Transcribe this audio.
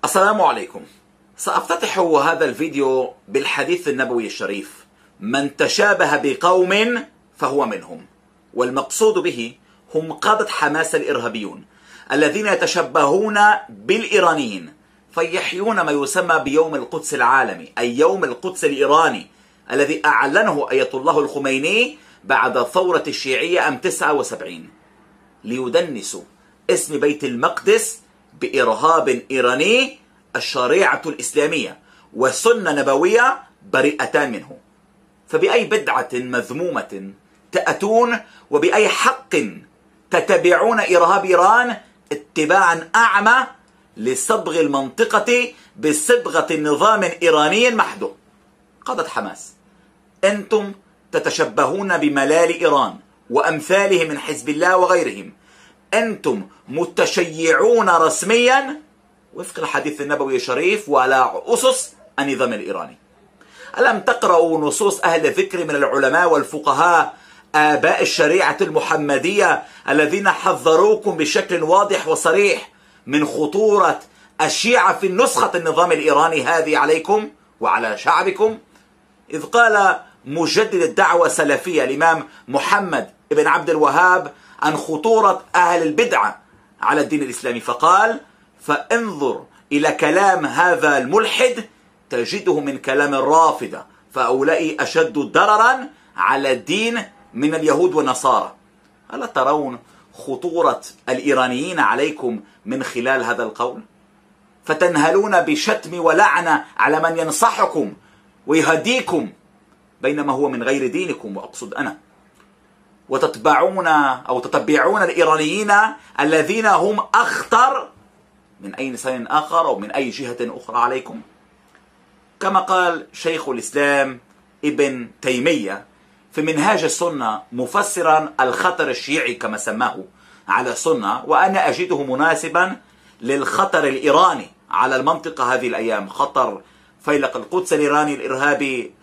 السلام عليكم. سأفتتح هذا الفيديو بالحديث النبوي الشريف: من تشابه بقوم فهو منهم. والمقصود به هم قادة حماس الإرهابيون الذين يتشبهون بالإيرانيين فيحيون ما يسمى بيوم القدس العالمي، أي يوم القدس الإيراني الذي أعلنه آية الله الخميني بعد الثورة الشيعية عام 79، ليدنسوا اسم بيت المقدس بإرهاب إيراني. الشريعة الإسلامية والسنة النبوية بريئتان منه، فبأي بدعة مذمومة تأتون وبأي حق تتبعون إرهاب إيران اتباعا أعمى لصبغ المنطقة بصبغة نظام إيراني محدود؟ قادة حماس، أنتم تتشبهون بملال إيران وأمثاله من حزب الله وغيرهم. أنتم متشيعون رسميا وفق الحديث النبوي الشريف وعلى أسس النظام الإيراني. ألم تقرأوا نصوص أهل الذكر من العلماء والفقهاء آباء الشريعة المحمدية الذين حذروكم بشكل واضح وصريح من خطورة الشيعة في نسخة النظام الإيراني هذه عليكم وعلى شعبكم؟ إذ قال مجدد الدعوة السلفية الإمام محمد بن عبد الوهاب عن خطورة أهل البدعة على الدين الإسلامي، فقال: فانظر إلى كلام هذا الملحد تجده من كلام الرافضة، فأولئك أشد ضررا على الدين من اليهود والنصارى. ألا ترون خطورة الإيرانيين عليكم من خلال هذا القول؟ فتنهلون بشتم ولعنة على من ينصحكم ويهديكم بينما هو من غير دينكم، وأقصد أنا، وتتبعون أو تتبعون الإيرانيين الذين هم أخطر من أي إنسان آخر أو من أي جهة أخرى عليكم. كما قال شيخ الإسلام ابن تيمية في منهاج السنة مفسرا الخطر الشيعي كما سماه على السنة، وأنا أجده مناسبا للخطر الإيراني على المنطقة هذه الأيام، خطر فيلق القدس الإيراني الإرهابي